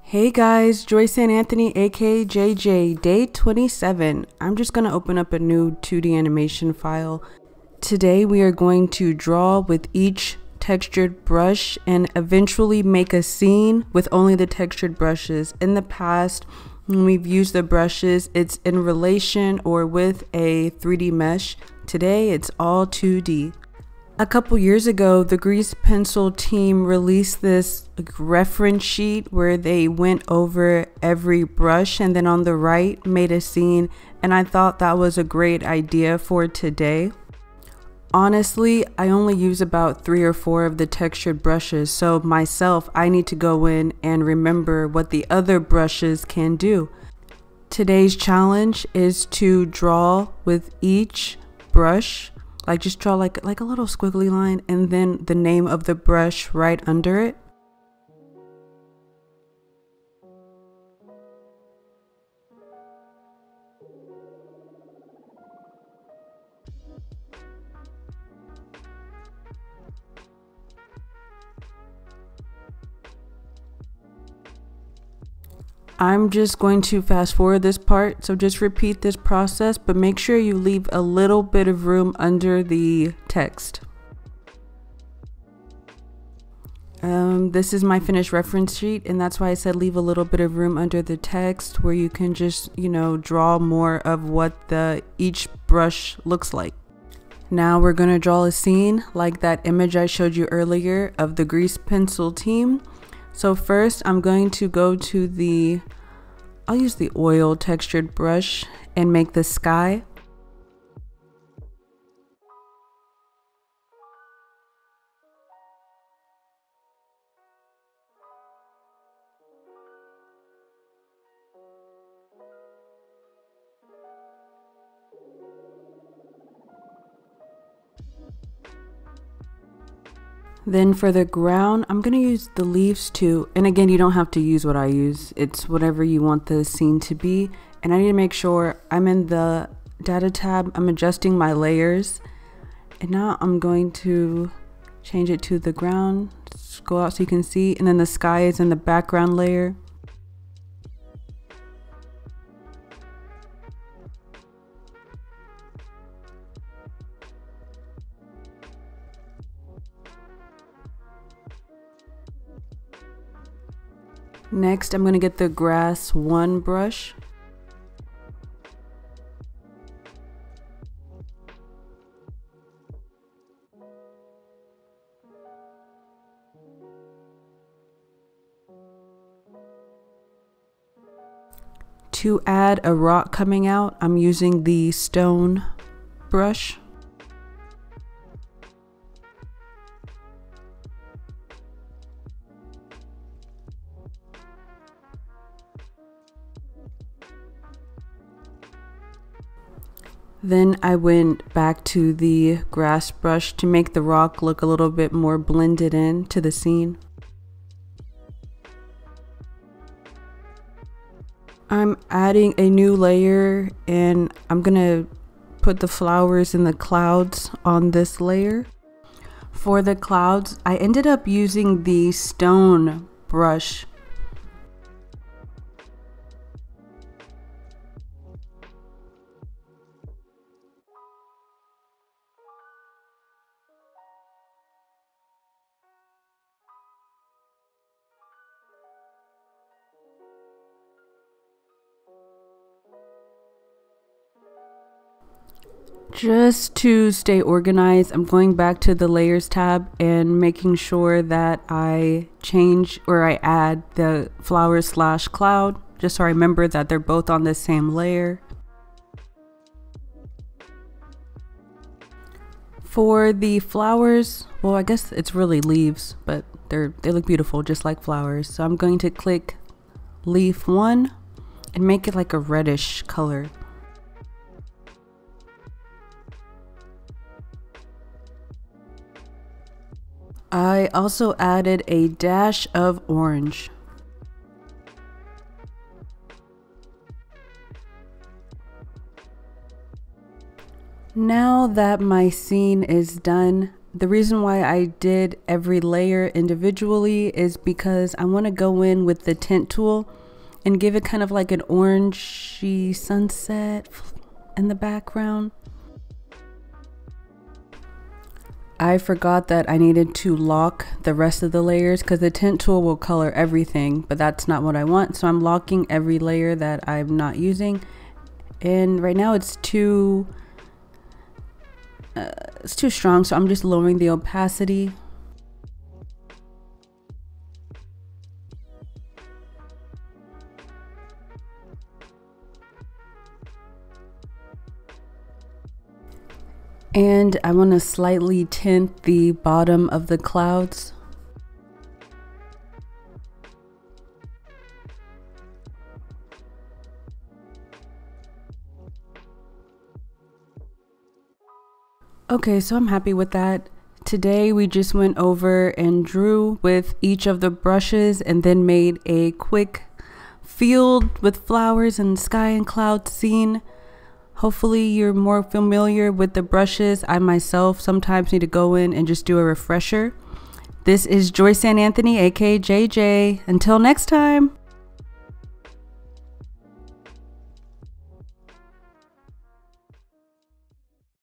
Hey guys, Joyce-Anne Anthony aka JJ, day 27. I'm just going to open up a new 2D animation file. Today we are going to draw with each textured brush and eventually make a scene with only the textured brushes. In the past, when we've used the brushes, it's in relation or with a 3D mesh. Today it's all 2D. A couple years ago, the Grease Pencil team released this reference sheet where they went over every brush and then on the right made a scene, and I thought that was a great idea for today. Honestly, I only use about 3 or 4 of the textured brushes, so myself, I need to go in and remember what the other brushes can do. Today's challenge is to draw with each brush. Like just draw like a little squiggly line and then the name of the brush right under it. I'm just going to fast forward this part, so just repeat this process, but make sure you leave a little bit of room under the text. This is my finished reference sheet, and that's why I said leave a little bit of room under the text where you can just, draw more of what each brush looks like. Now we're going to draw a scene like that image I showed you earlier of the Grease Pencil team. So first I'm going to go to I'll use the oil textured brush and make the sky. Then for the ground, I'm going to use the leaves too. And again, you don't have to use what I use. It's whatever you want the scene to be. And I need to make sure I'm in the data tab. I'm adjusting my layers. And now I'm going to change it to the ground. Just go out so you can see. And then the sky is in the background layer. Next, I'm going to get the grass 1 brush. To add a rock coming out, I'm using the stone brush. Then I went back to the grass brush to make the rock look a little bit more blended in to the scene. I'm adding a new layer and I'm gonna put the flowers and the clouds on this layer. For the clouds, I ended up using the stone brush. Just to stay organized, I'm going back to the layers tab and making sure that I change or I add the flowers / cloud, just so I remember that they're both on the same layer. For the flowers, well, I guess it's really leaves, but they look beautiful just like flowers. So I'm going to click leaf 1 and make it like a reddish color. I also added a dash of orange. Now that my scene is done, The reason why I did every layer individually is because I want to go in with the tint tool and give it kind of like an orangey sunset in the background. I forgot that I needed to lock the rest of the layers because the tint tool will color everything, but that's not what I want. So I'm locking every layer that I'm not using. And right now it's too strong, so I'm just lowering the opacity. And I want to slightly tint the bottom of the clouds. Okay, so I'm happy with that. Today we just went over and drew with each of the brushes and then made a quick field with flowers and sky and cloud scene. Hopefully you're more familiar with the brushes. I myself sometimes need to go in and just do a refresher. This is Joyce-Anne Anthony, aka JJ. Until next time.